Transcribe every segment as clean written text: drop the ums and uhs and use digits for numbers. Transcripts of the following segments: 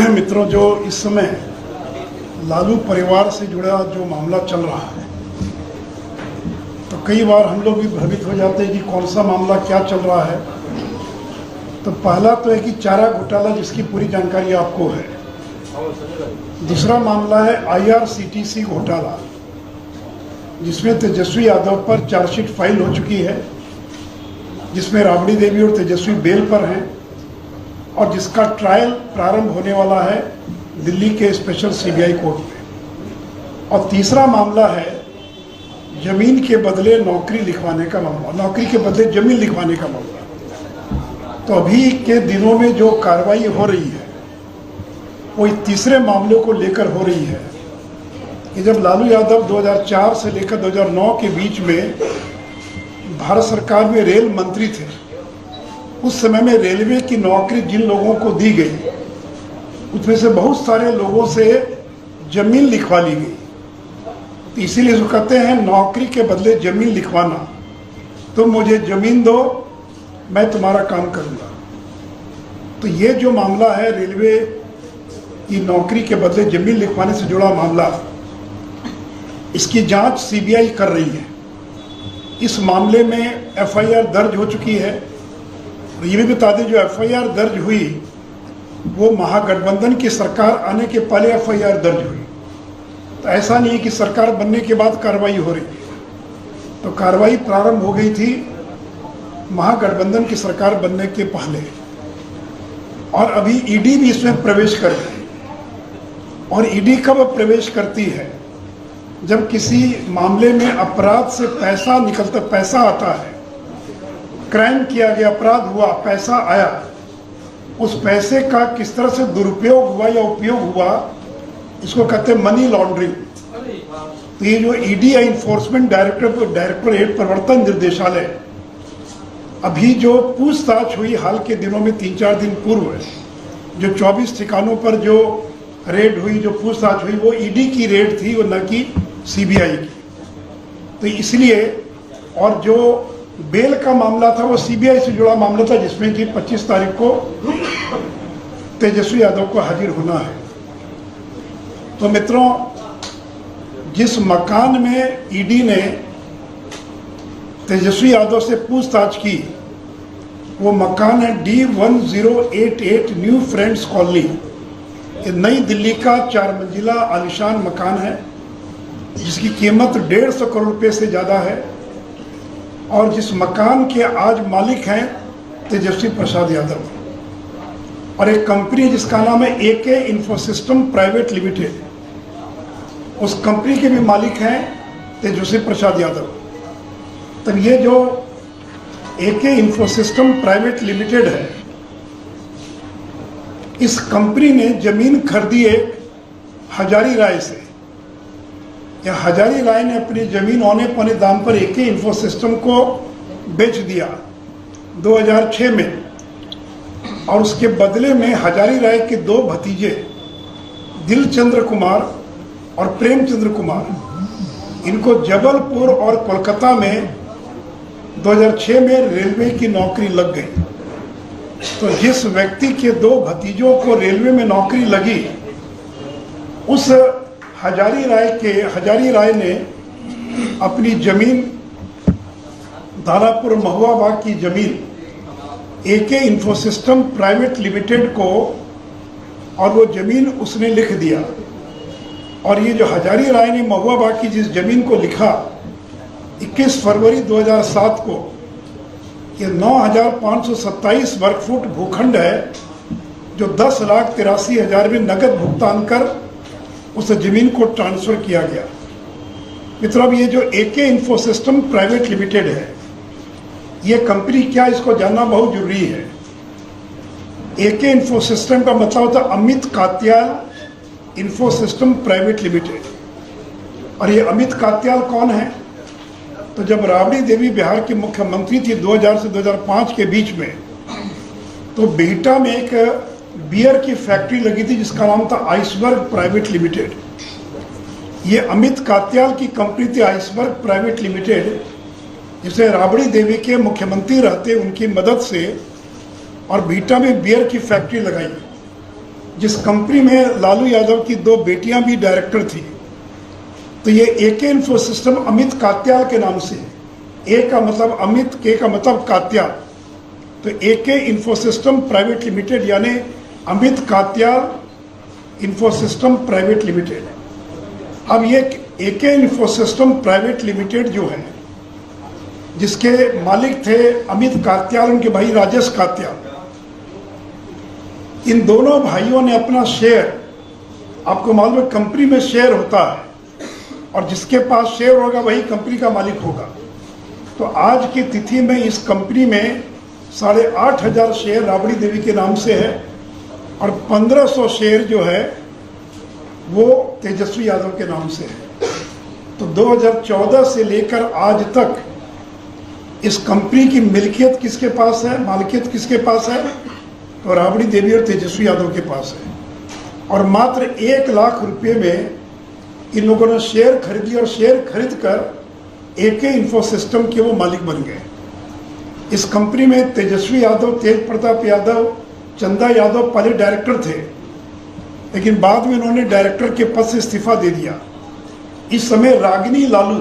मित्रों, जो इस समय लालू परिवार से जुड़ा जो मामला चल रहा है, तो कई बार हम लोग भी भ्रमित हो जाते हैं कि कौन सा मामला क्या चल रहा है। तो पहला तो है कि चारा घोटाला, जिसकी पूरी जानकारी आपको है। दूसरा मामला है IRCTC घोटाला, जिसमें तेजस्वी यादव पर चार्जशीट फाइल हो चुकी है, जिसमें राबड़ी देवी और तेजस्वी बेल पर हैं और जिसका ट्रायल प्रारंभ होने वाला है दिल्ली के स्पेशल CBI कोर्ट में। और तीसरा मामला है जमीन के बदले नौकरी लिखवाने का मामला, नौकरी के बदले जमीन लिखवाने का मामला। तो अभी के दिनों में जो कार्रवाई हो रही है वो तीसरे मामले को लेकर हो रही है कि जब लालू यादव 2004 से लेकर 2009 के बीच में भारत सरकार में रेल मंत्री थे, उस समय में रेलवे की नौकरी जिन लोगों को दी गई उसमें से बहुत सारे लोगों से जमीन लिखवा ली गई। तो इसीलिए इसको कहते हैं नौकरी के बदले जमीन लिखवाना। तुम मुझे जमीन दो, मैं तुम्हारा काम करूंगा। तो ये जो मामला है रेलवे की नौकरी के बदले जमीन लिखवाने से जुड़ा मामला, इसकी जांच CBI कर रही है। इस मामले में FIR दर्ज हो चुकी है। और ये भी बता दें, जो FIR दर्ज हुई वो महागठबंधन की सरकार आने के पहले FIR दर्ज हुई। तो ऐसा नहीं है कि सरकार बनने के बाद कार्रवाई हो रही है। तो कार्रवाई प्रारंभ हो गई थी महागठबंधन की सरकार बनने के पहले, और अभी ED भी इसमें प्रवेश कर रही है। और ED कब प्रवेश करती है? जब किसी मामले में अपराध से पैसा निकलता, पैसा आता है, क्राइम किया गया, अपराध हुआ, पैसा आया, उस पैसे का किस तरह से दुरुपयोग हुआ या उपयोग हुआ, इसको कहते हैं मनी लॉन्ड्रिंग। तो ये जो ED या इन्फोर्समेंट डायरेक्टोरेट प्रवर्तन निर्देशालय, अभी जो पूछताछ हुई हाल के दिनों में 3-4 दिन पूर्व, जो 24 ठिकानों पर जो रेड हुई, जो पूछताछ हुई, वो ED की रेड थी और न कि CBI की। तो इसलिए, और जो बेल का मामला था वो CBI से जुड़ा मामला था, जिसमें कि 25 तारीख को तेजस्वी यादव को हाजिर होना है। तो मित्रों, जिस मकान में ED ने तेजस्वी यादव से पूछताछ की, वो मकान है D1088 न्यू फ्रेंड्स कॉलोनी। ये नई दिल्ली का 4 मंजिला आलीशान मकान है, जिसकी कीमत 150 करोड़ रुपए से ज़्यादा है। और जिस मकान के आज मालिक हैं तेजस्वी प्रसाद यादव, और एक कंपनी जिसका नाम है AK इन्फोसिस्टम प्राइवेट लिमिटेड, उस कंपनी के भी मालिक हैं तेजस्वी प्रसाद यादव। तब ये जो AK इन्फोसिस्टम प्राइवेट लिमिटेड है, इस कंपनी ने जमीन खरीदी है हजारी राय से। या हजारी राय ने अपनी जमीन औने पौने दाम पर AK इन्फोसिस्टम को बेच दिया 2006 में। और उसके बदले में हजारी राय के 2 भतीजे दिलचंद्र कुमार और प्रेमचंद्र कुमार, इनको जबलपुर और कोलकाता में 2006 में रेलवे की नौकरी लग गई। तो जिस व्यक्ति के 2 भतीजों को रेलवे में नौकरी लगी, उस हजारी राय ने अपनी जमीन, दानापुर महुआ बाग की जमीन AK इन्फोसिस्टम प्राइवेट लिमिटेड को, और वो जमीन उसने लिख दिया। और ये जो हजारी राय ने महुआ बाग की जिस जमीन को लिखा 21 फरवरी 2007 को, ये 9,527 वर्ग फुट भूखंड है, जो 10,83,000 में नकद भुगतान कर उस जमीन को ट्रांसफर किया गया। मित्रों, अब ये जो AK इन्फोसिस्टम प्राइवेट लिमिटेड है, ये कंपनी क्या, इसको जानना बहुत जरूरी है। AK इन्फोसिस्टम का मतलब होता है Amit Katyal Infosystem private limited. और ये अमित कात्याल कौन है? तो जब राबड़ी देवी बिहार की मुख्यमंत्री थी 2000 से 2005 के बीच में, तो बिहटा में एक बियर की फैक्ट्री लगी थी जिसका नाम था आइसबर्ग प्राइवेट लिमिटेड। ये अमित कात्याल की कंपनी थी आइसबर्ग प्राइवेट लिमिटेड, जिसे राबड़ी देवी के मुख्यमंत्री रहते उनकी मदद से और बिहटा में बियर की फैक्ट्री लगाई। जिस कंपनी में लालू यादव की 2 बेटियां भी डायरेक्टर थी, तो ये एके इन्फोसिस्टम अमित कात्याल के नाम से, ए का मतलब अमित, के का मतलब कात्याल, तो एके इन्फोसिस्टम प्राइवेट लिमिटेड यानी Amit Katyal Infosystem private limited. अब ये एके इन्फोसिस्टम प्राइवेट लिमिटेड जो है, जिसके मालिक थे अमित कात्याल, उनके भाई राजेश कात्याल, इन दोनों भाइयों ने अपना शेयर, आपको मालूम है कंपनी में शेयर होता है और जिसके पास शेयर होगा वही कंपनी का मालिक होगा। तो आज की तिथि में इस कंपनी में 8,500 शेयर राबड़ी देवी के नाम से है और 1,500 शेयर जो है वो तेजस्वी यादव के नाम से है। तो 2014 से लेकर आज तक इस कंपनी की मिल्कियत किसके पास है, मालिकियत किसके पास है? तो राबड़ी देवी और तेजस्वी यादव के पास है। और मात्र 1 लाख रुपए में इन लोगों ने शेयर खरीदी और शेयर खरीद कर एके इन्फोसिस्टम के वो मालिक बन गए। इस कंपनी में तेजस्वी यादव, तेज प्रताप यादव, चंदा यादव पहले डायरेक्टर थे, लेकिन बाद में उन्होंने डायरेक्टर के पद से इस्तीफा दे दिया। इस समय रागिनी लालू,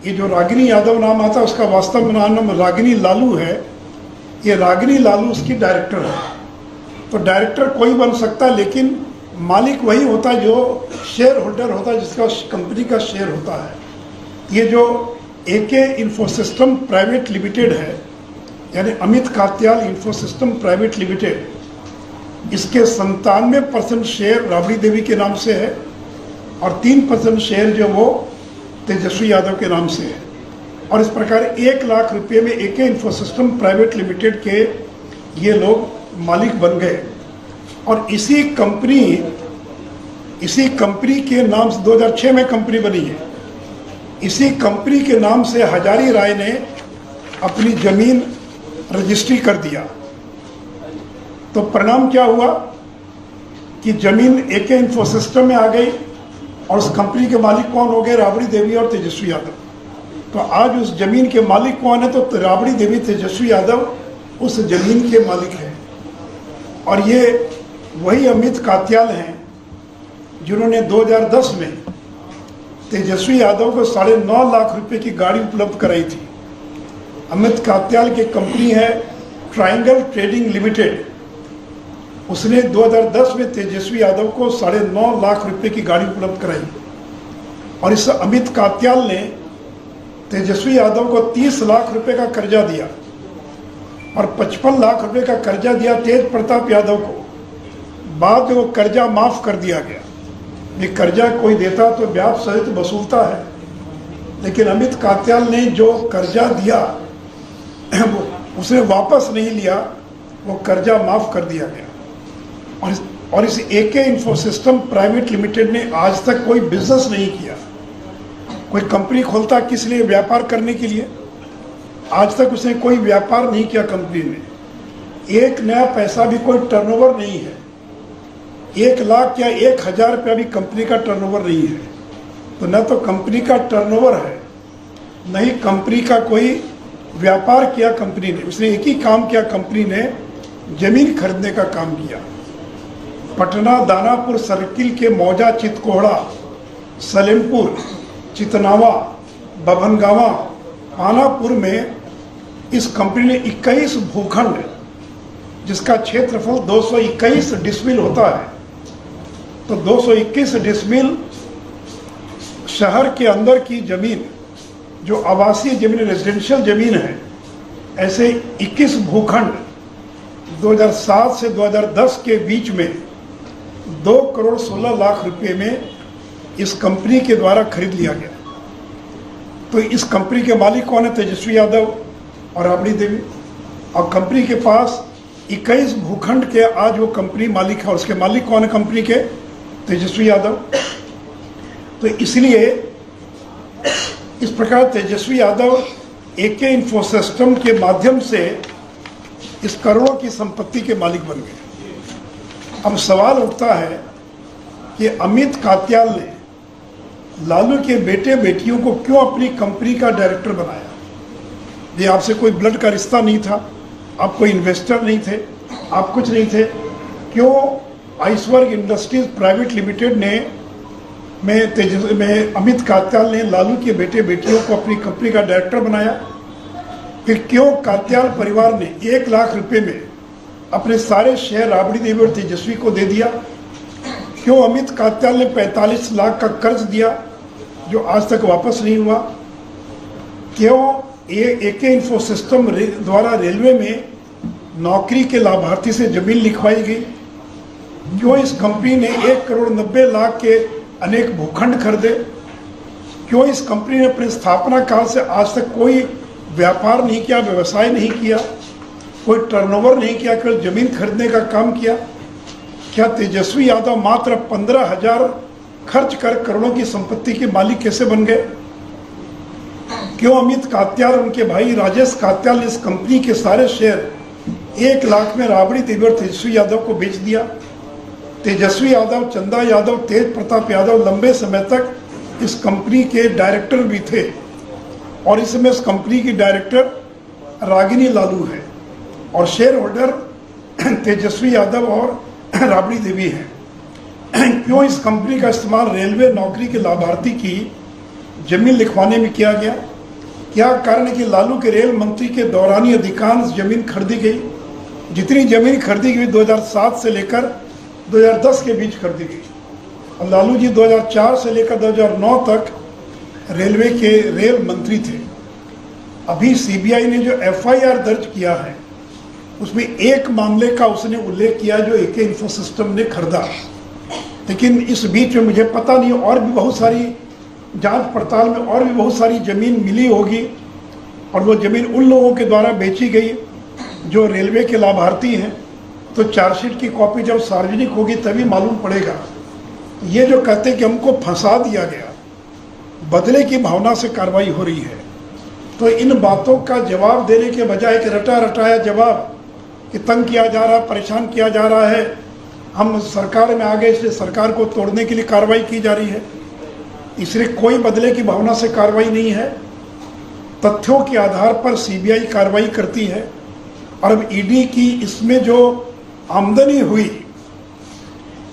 ये जो रागिनी यादव नाम आता है उसका वास्तव में नाम रागिनी लालू है, ये रागिनी लालू उसकी डायरेक्टर है। तो डायरेक्टर कोई बन सकता है, लेकिन मालिक वही होता है जो शेयर होल्डर होता है, जिसका कंपनी का शेयर होता है। ये जो एके इन्फोसिस्टम प्राइवेट लिमिटेड है, यानी Amit Katyal Infosystem private limited, इसके 97% शेयर राबड़ी देवी के नाम से है और 3% शेयर जो वो तेजस्वी यादव के नाम से है। और इस प्रकार 1 लाख रुपए में एके इन्फोसिस्टम प्राइवेट लिमिटेड के ये लोग मालिक बन गए। और इसी कंपनी के नाम से 2006 में कंपनी बनी है। इसी कंपनी के नाम से हजारी राय ने अपनी जमीन रजिस्ट्री कर दिया। तो परिणाम क्या हुआ कि जमीन एके इन्फोसिस्टम में आ गई और उस कंपनी के मालिक कौन हो गए? राबड़ी देवी और तेजस्वी यादव। तो आज उस जमीन के मालिक कौन है? तो राबड़ी देवी, तेजस्वी यादव उस जमीन के मालिक हैं। और ये वही अमित कात्याल हैं जिन्होंने 2010 में तेजस्वी यादव को 9.5 लाख रुपए की गाड़ी उपलब्ध कराई थी। अमित कात्याल की कंपनी है ट्रायंगल ट्रेडिंग लिमिटेड, उसने 2010 में तेजस्वी यादव को 9.5 लाख रुपए की गाड़ी उपलब्ध कराई। और इस अमित कात्याल ने तेजस्वी यादव को 30 लाख रुपए का कर्जा दिया और 55 लाख रुपए का कर्जा दिया तेज प्रताप यादव को। बाद में वो कर्जा माफ कर दिया गया। ये कर्जा कोई देता तो ब्याज सहित वसूलता है, लेकिन अमित कात्याल ने जो कर्जा दिया वो उसने वापस नहीं लिया, वो कर्जा माफ कर दिया गया। और इस एके इन्फोसिस्टम प्राइवेट लिमिटेड ने आज तक कोई बिजनेस नहीं किया। कोई कंपनी खोलता किस लिए? व्यापार करने के लिए। आज तक उसने कोई व्यापार नहीं किया कंपनी ने। 1 नया पैसा भी कोई टर्नओवर नहीं है। 1 लाख या 1,000 रुपया भी कंपनी का टर्नओवर नहीं है। तो न तो कंपनी का टर्नओवर है, न ही कंपनी का कोई व्यापार किया कंपनी ने। उसने एक ही काम किया, कंपनी ने जमीन खरीदने का काम किया। पटना दानापुर सर्किल के मौजा, चितकोहड़ा, सलेमपुर, चितनावा, बभनगावा, पानापुर में इस कंपनी ने 21 भूखंड, जिसका क्षेत्रफल 221 डिसमिल होता है, तो 221 डिसमिल शहर के अंदर की जमीन, जो आवासीय जमीन, रेजिडेंशियल जमीन है, ऐसे 21 भूखंड 2007 से 2010 के बीच में 2 करोड़ 16 लाख रुपए में इस कंपनी के द्वारा खरीद लिया गया। तो इस कंपनी के मालिक कौन है? तेजस्वी यादव और राबड़ी देवी। और कंपनी के पास 21 भूखंड के आज वो कंपनी मालिक है। और उसके मालिक कौन है कंपनी के? तेजस्वी यादव। तो इसलिए इस प्रकार तेजस्वी यादव एके इन्फोसिस्टम के माध्यम से इस करोड़ों की संपत्ति के मालिक बन गए। अब सवाल उठता है कि अमित कात्याल ने लालू के बेटे बेटियों को क्यों अपनी कंपनी का डायरेक्टर बनाया? ये आपसे कोई ब्लड का रिश्ता नहीं था, आप कोई इन्वेस्टर नहीं थे, आप कुछ नहीं थे, क्यों आइसवर्ग इंडस्ट्रीज प्राइवेट लिमिटेड ने में अमित कात्याल ने लालू के बेटे बेटियों को अपनी कंपनी का डायरेक्टर बनाया? फिर क्यों कात्याल परिवार ने 1 लाख रुपए में अपने सारे शेयर राबड़ी देवी और तेजस्वी को दे दिया? क्यों अमित कात्याल ने 45 लाख का कर्ज दिया जो आज तक वापस नहीं हुआ? क्यों एके इन्फोसिस्टम द्वारा रेलवे में नौकरी के लाभार्थी से जमीन लिखवाई गई? क्यों इस कंपनी ने 1 करोड़ 90 लाख के अनेक भूखंड खरीदे? क्यों इस कंपनी ने अपनी स्थापना काल से आज तक कोई व्यापार नहीं किया, व्यवसाय नहीं किया, कोई टर्नओवर नहीं किया, केवल जमीन खरीदने का काम किया? क्या तेजस्वी यादव मात्र 15,000 खर्च कर करोड़ों की संपत्ति के मालिक कैसे बन गए? क्यों अमित कात्याल और उनके भाई राजेश कात्याल ने इस कंपनी के सारे शेयर 1 लाख में राबड़ी देवी और तेजस्वी यादव को बेच दिया? तेजस्वी यादव, चंदा यादव, तेज प्रताप यादव लंबे समय तक इस कंपनी के डायरेक्टर भी थे और इस समय इस कंपनी की डायरेक्टर रागिनी लालू है और शेयर होल्डर तेजस्वी यादव और राबड़ी देवी हैं। क्यों इस कंपनी का इस्तेमाल रेलवे नौकरी के लाभार्थी की जमीन लिखवाने में किया गया? क्या कारण है कि लालू के रेल मंत्री के दौरान ही अधिकांश जमीन खरीदी गई? जितनी जमीन खरीदी गई 2007 से लेकर 2010 के बीच खरीदी गई और लालू जी 2004 से लेकर 2009 तक रेलवे के रेल मंत्री थे। अभी सीबीआई ने जो एफआईआर दर्ज किया है उसमें एक मामले का उसने उल्लेख किया जो एके इन्फोसिस्टम ने खरीदा, लेकिन इस बीच में मुझे पता नहीं और भी बहुत सारी जांच पड़ताल में और भी बहुत सारी ज़मीन मिली होगी और वो ज़मीन उन लोगों के द्वारा बेची गई जो रेलवे के लाभार्थी हैं। तो चार्जशीट की कॉपी जब सार्वजनिक होगी तभी मालूम पड़ेगा। ये जो कहते कि हमको फंसा दिया गया, बदले की भावना से कार्रवाई हो रही है, तो इन बातों का जवाब देने के बजाय एक रटा रटाया जवाब कि तंग किया जा रहा, परेशान किया जा रहा है, हम सरकार में आ गए इसलिए सरकार को तोड़ने के लिए कार्रवाई की जा रही है, इसलिए कोई बदले की भावना से कार्रवाई नहीं है। तथ्यों के आधार पर सीबीआई कार्रवाई करती है और अब ईडी की इसमें जो आमदनी हुई,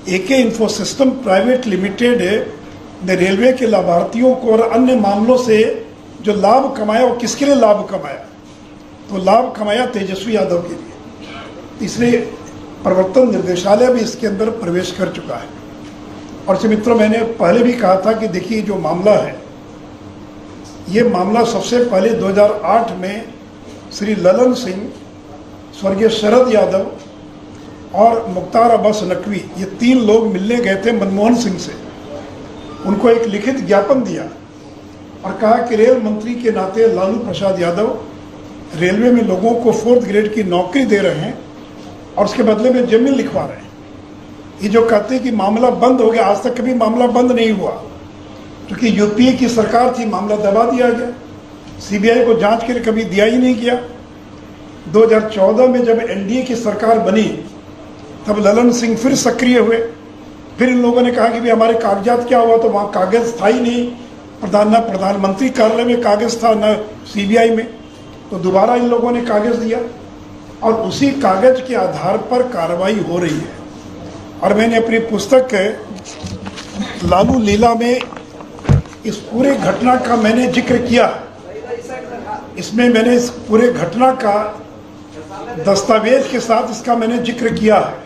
एके इन्फोसिस्टम प्राइवेट लिमिटेड ने रेलवे के लाभार्थियों को और अन्य मामलों से जो लाभ कमाया वो किसके लिए लाभ कमाया? तो लाभ कमाया तेजस्वी यादव के लिए, इसलिए प्रवर्तन निर्देशालय भी इसके अंदर प्रवेश कर चुका है। और से मित्रों, मैंने पहले भी कहा था कि देखिए जो मामला है, ये मामला सबसे पहले 2008 में श्री ललन सिंह, स्वर्गीय शरद यादव और मुख्तार अब्बास नकवी, ये 3 लोग मिलने गए थे मनमोहन सिंह से। उनको एक लिखित ज्ञापन दिया और कहा कि रेल मंत्री के नाते लालू प्रसाद यादव रेलवे में लोगों को 4th ग्रेड की नौकरी दे रहे हैं और उसके बदले में जमीन लिखवा रहे हैं। ये जो कहते हैं कि मामला बंद हो गया, आज तक कभी मामला बंद नहीं हुआ, क्योंकि यूपीए की सरकार थी, मामला दबा दिया गया, सीबीआई को जांच के लिए कभी दिया ही नहीं गया। 2014 में जब एनडीए की सरकार बनी तब ललन सिंह फिर सक्रिय हुए, फिर इन लोगों ने कहा कि भाई हमारे कागजात क्या हुआ, तो वहाँ कागज था ही नहीं, न प्रधानमंत्री कार्यालय में कागज था, न सीबीआई में, तो दोबारा इन लोगों ने कागज दिया और उसी कागज के आधार पर कार्रवाई हो रही है। और मैंने अपनी पुस्तक लालू लीला में इस पूरे घटना का मैंने जिक्र किया, इसमें मैंने इस पूरे घटना का दस्तावेज के साथ इसका मैंने जिक्र किया है।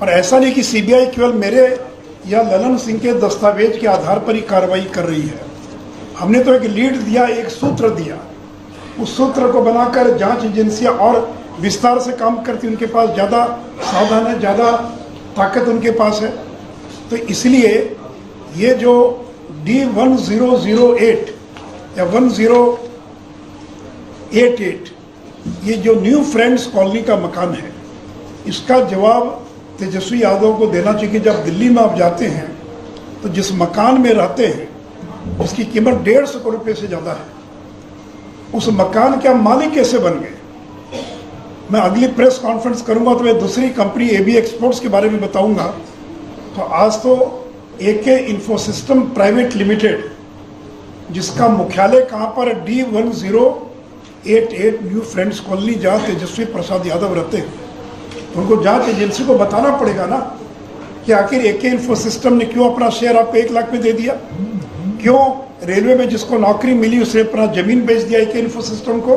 और ऐसा नहीं कि सीबीआई केवल मेरे या ललन सिंह के दस्तावेज के आधार पर ही कार्रवाई कर रही है। हमने तो एक लीड दिया, एक सूत्र दिया, उस सूत्र को बनाकर जांच एजेंसियां और विस्तार से काम करती, उनके पास ज़्यादा साधन है, ज़्यादा ताकत उनके पास है। तो इसलिए ये जो D1008 या 1088 ये जो न्यू फ्रेंड्स कॉलोनी का मकान है, इसका जवाब तेजस्वी यादव को देना चाहिए। जब दिल्ली में आप जाते हैं तो जिस मकान में रहते हैं उसकी कीमत 150 करोड़ रुपये से ज़्यादा है, उस मकान के मालिक कैसे बन गए? मैं अगली प्रेस कॉन्फ्रेंस करूंगा तो मैं दूसरी कंपनी AB एक्सपोर्ट्स के बारे में बताऊंगा। तो आज तो एके इन्फोसिस्टम प्राइवेट लिमिटेड, जिसका मुख्यालय कहाँ पर, D1088 न्यू फ्रेंड्स कॉलोनी, जहाँ तेजस्वी प्रसाद यादव रहते हैं, तो उनको जांच एजेंसी को बताना पड़ेगा ना कि आखिर एके इन्फो सिस्टम ने क्यों अपना शेयर आपको 1 लाख में दे दिया, क्यों रेलवे में जिसको नौकरी मिली उसे अपना ज़मीन बेच दिया एके इन्फो सिस्टम को।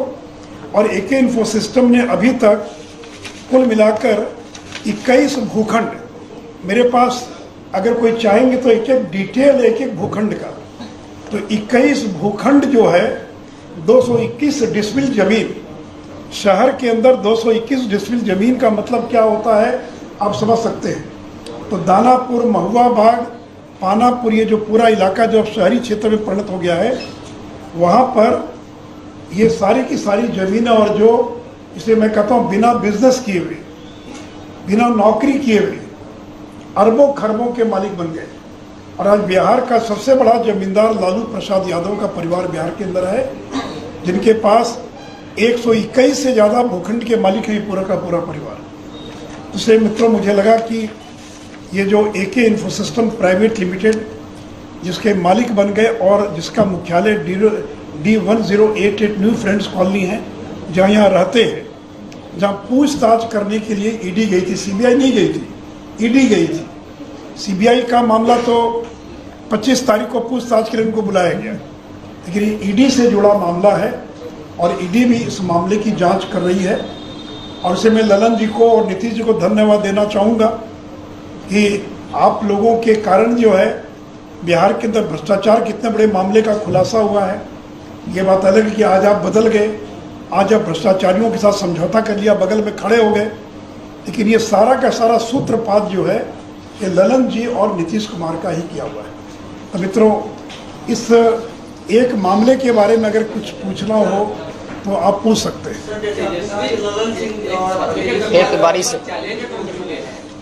और एके इन्फो सिस्टम ने अभी तक कुल मिलाकर 21 भूखंड, मेरे पास अगर कोई चाहेंगे तो एक एक डिटेल एक एक भूखंड का, तो 21 भूखंड जो है 221 डिसमिल जमीन, शहर के अंदर 221 डिसमिल जमीन का मतलब क्या होता है आप समझ सकते हैं। तो दानापुर, महुआ बाग, पानापुर, ये जो पूरा इलाका जो अब शहरी क्षेत्र में परिणत हो गया है, वहाँ पर ये सारी की सारी ज़मीनें, और जो इसे मैं कहता हूँ बिना बिजनेस किए हुए, बिना नौकरी किए हुए अरबों खरबों के मालिक बन गए। और आज बिहार का सबसे बड़ा जमींदार लालू प्रसाद यादव का परिवार बिहार के अंदर है, जिनके पास 121 से ज़्यादा भूखंड के मालिक हैं, पूरा का पूरा परिवार। इसलिए मित्रों, मुझे लगा कि ये जो एके इन्फो सिस्टम प्राइवेट लिमिटेड जिसके मालिक बन गए और जिसका मुख्यालय D1088 न्यू फ्रेंड्स कॉलोनी है, जहाँ यहाँ रहते हैं, जहाँ पूछताछ करने के लिए ईडी गई थी, सीबीआई नहीं गई थी, ईडी गई थी। सीबीआई का मामला तो 25 तारीख को पूछताछ के लिए उनको बुलाया गया, लेकिन ये ईडी से जुड़ा मामला है और ईडी भी इस मामले की जांच कर रही है। और इसे मैं ललन जी को और नीतीश जी को धन्यवाद देना चाहूँगा कि आप लोगों के कारण जो है बिहार के अंदर भ्रष्टाचार कितने बड़े मामले का खुलासा हुआ है। ये बात अलग है कि आज आप बदल गए, आज आप भ्रष्टाचारियों के साथ समझौता कर लिया, बगल में खड़े हो गए, लेकिन ये सारा का सारा सूत्रपात जो है ये ललन जी और नीतीश कुमार का ही किया हुआ है। तो मित्रों, इस एक मामले के बारे में अगर कुछ पूछना हो तो आप पूछ सकते हैं। एक बारी से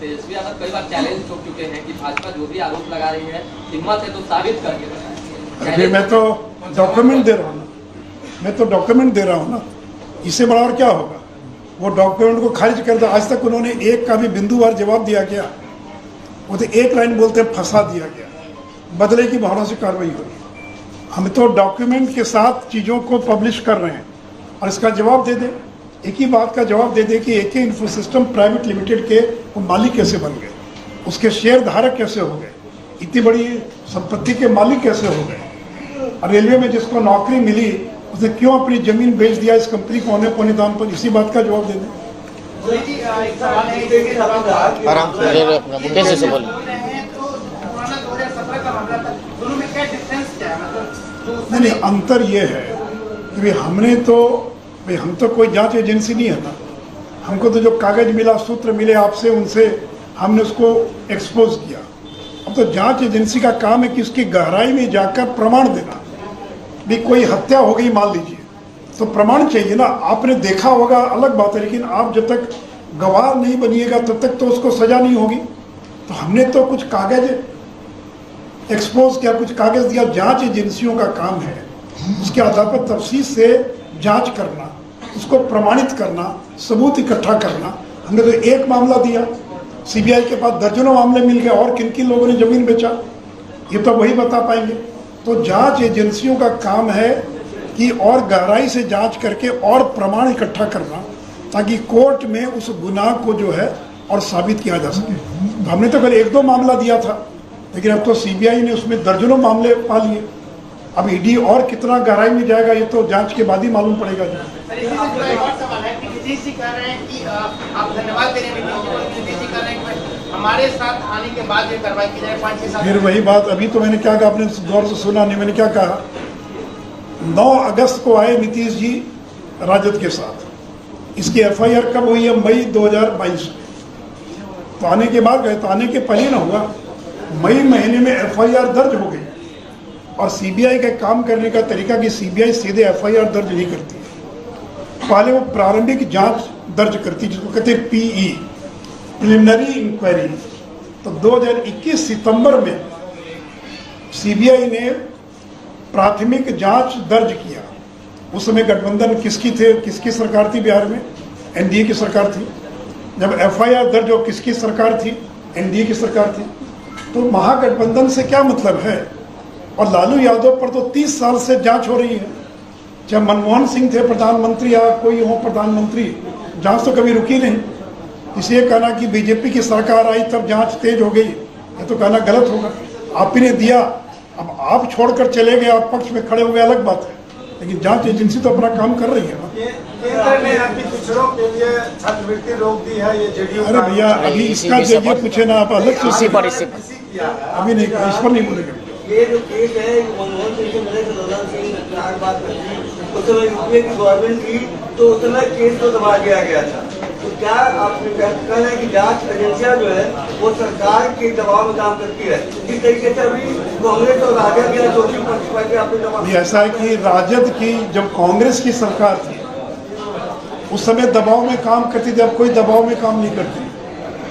तेजस्वी यादव कई बार चैलेंज ठोक चुके हैं कि भाजपा जो भी आरोप लगा रही है हिम्मत है तो साबित करके बताएं। अरे मैं तो डॉक्यूमेंट दे रहा हूँ ना, मैं तो डॉक्यूमेंट दे रहा हूँ ना, इससे बड़ा और क्या होगा। वो डॉक्यूमेंट को खारिज कर दिया। आज तक उन्होंने एक का भी बिंदुवार जवाब दिया क्या? वो तो एक लाइन बोलते फंसा दिया गया, बदले की भावना से कार्रवाई होगी। हम तो डॉक्यूमेंट के साथ चीज़ों को पब्लिश कर रहे हैं और इसका जवाब दे दें, एक ही बात का जवाब दे दें कि एके इन्फो सिस्टम प्राइवेट लिमिटेड के वो मालिक कैसे बन गए, उसके शेयर धारक कैसे हो गए, इतनी बड़ी संपत्ति के मालिक कैसे हो गए, और रेलवे में जिसको नौकरी मिली उसने क्यों अपनी ज़मीन बेच दिया इस कंपनी को औने पौने दाम पर, इसी बात का जवाब दे दें। आराम से बोलिए। नहीं, अंतर ये है कि हमने तो हम तो कोई जांच एजेंसी नहीं है ना, हमको तो जो कागज मिला, सूत्र मिले आपसे, उनसे हमने उसको एक्सपोज किया। अब तो जांच एजेंसी का काम है कि उसकी गहराई में जाकर प्रमाण देना। भी कोई हत्या हो गई मान लीजिए तो प्रमाण चाहिए ना, आपने देखा होगा अलग बात है, लेकिन आप जब तक गवाह नहीं बनिएगा तब तक तो उसको सजा नहीं होगी। तो हमने तो कुछ कागज एक्सपोज किया, कुछ कागज दिया। जांच एजेंसियों का काम है उसके आधार पर तफसील से जांच करना, उसको प्रमाणित करना, सबूत इकट्ठा करना। हमने तो एक मामला दिया, सीबीआई के पास दर्जनों मामले मिल गए और किन किन लोगों ने ज़मीन बेचा ये तो वही बता पाएंगे। तो जांच एजेंसियों का काम है कि और गहराई से जांच करके और प्रमाण इकट्ठा करना, ताकि कोर्ट में उस गुनाह को जो है और साबित किया जा सके। तो हमने तो कल 1-2 मामला दिया था, लेकिन अब तो सीबीआई ने उसमें दर्जनों मामले पा लिए। अब ईडी और कितना गहराई में जाएगा ये तो जांच के बाद ही मालूम पड़ेगा। हमारे साथ आने के बाद ये कार्रवाई की जाए 5-6 साल। फिर वही बात, अभी तो मैंने क्या कहा, आपने गौर से सुना नहीं, मैंने क्या कहा, 9 अगस्त को आए नीतीश जी राजद के साथ। इसकी एफआईआर कब हुई है? मई 2022 में। तो आने के बाद गए, तो आने के पहले ना हुआ, मई महीने में एफआईआर दर्ज हो गई। और सीबीआई का काम करने का तरीका कि सीबीआई सीधे एफआईआर दर्ज नहीं करती है, पहले वो प्रारंभिक जांच दर्ज करती, जिसको कहते हैं पीई, प्रिलिमिनरी इंक्वायरी। तो 2021 सितंबर में सीबीआई ने प्राथमिक जांच दर्ज किया। उस समय गठबंधन किसकी सरकार थी बिहार में? एनडीए की सरकार थी। जब एफआईआर दर्ज हो, किसकी सरकार थी? एनडीए की सरकार थी। तो महागठबंधन से क्या मतलब है? और लालू यादव पर तो 30 साल से जांच हो रही है। चाहे मनमोहन सिंह थे प्रधानमंत्री या कोई हो प्रधानमंत्री, जांच तो कभी रुकी नहीं। इसलिए कहना कि बीजेपी की सरकार आई तब जांच तेज हो गई, ये तो कहना गलत होगा। आप ही ने दिया, अब आप छोड़कर चले गए, आप पक्ष में खड़े हुए अलग बात है, लेकिन जांच एजेंसी तो अपना काम कर रही है ना। केंद्र ने अभी पिछड़ों के लिए छात्रवृत्ति रोक दी है, ये जेडीयू। अरे भैया अभी इसका इसी ये पूछे ना आप अलग इसी से, पर इसी अभी नहीं, इस पर नहीं बोलेंगे। ये जो केस है मनमोहन सिंह से मिले सदानंद सिंह बात करती उस समय यूपीए की गवर्नमेंट थी, तो उस समय केस को दबा दिया गया था। तो क्या आपने कहना है कि जांच एजेंसियां जो है वो सरकार के दबाव में काम करती है? इस तरीके से अभी कांग्रेस और राजद के दोषी पक्ष पर अपने दबाव। ये ऐसा है कि राजद की जब कांग्रेस की सरकार थी उस समय दबाव में काम करती थी, अब कोई दबाव में काम नहीं करती।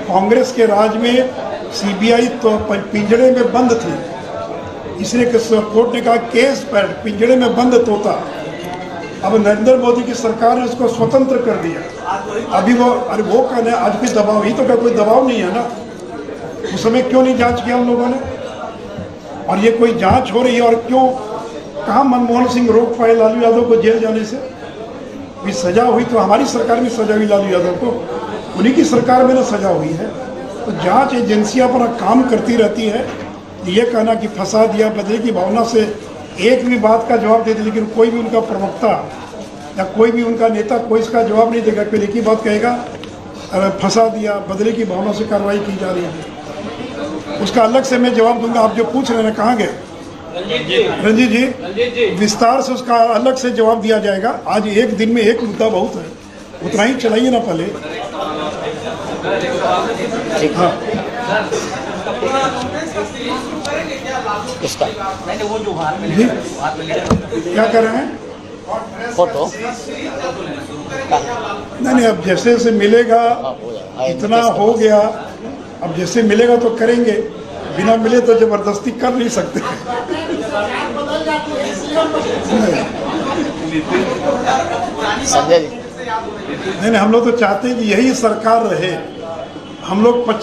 कांग्रेस के राज में सीबीआई तो पिंजड़े में बंद थी, इसलिए कोर्ट ने कहा केस पर पिंजड़े में बंद तोता। अब नरेंद्र मोदी की सरकार ने उसको स्वतंत्र कर दिया। अभी वो अरे वो कहना आज कोई दबाव ही तो क्या, कोई दबाव नहीं है ना। उस समय क्यों नहीं जांच किया हम लोगों ने, और ये कोई जांच हो रही है, और क्यों कहाँ मनमोहन सिंह रोक पाए लालू यादव को जेल जाने से? भी सजा हुई तो हमारी सरकार में सजा हुई लालू यादव को, उन्हीं की सरकार में ना सजा हुई है। तो जांच एजेंसियां अपना काम करती रहती है। ये कहना कि फंसा दिया, बदले की भावना से एक भी बात का जवाब देते, लेकिन कोई भी उनका प्रवक्ता या कोई भी उनका नेता कोई इसका जवाब नहीं देगा। कोई एक ही बात कहेगा, फंसा दिया, बदले की भावना से कार्रवाई की जा रही है, उसका अलग से मैं जवाब दूंगा। आप जो पूछ रहे हैं कहाँ गए रंजीत जी, विस्तार से उसका अलग से जवाब दिया जाएगा। आज एक दिन में एक मुद्दा बहुत है, उतना ही चलाइए ना पहले। हाँ किसका जी क्या कर रहे हैं? फोटो नहीं, अब जैसे जैसे मिलेगा हो जाएगा। इतना हो गया, अब जैसे मिलेगा तो करेंगे, बिना मिले तो जबरदस्ती कर नहीं सकते। संजय जी नहीं, हम लोग तो चाहते हैं कि यही सरकार रहे। हम लोग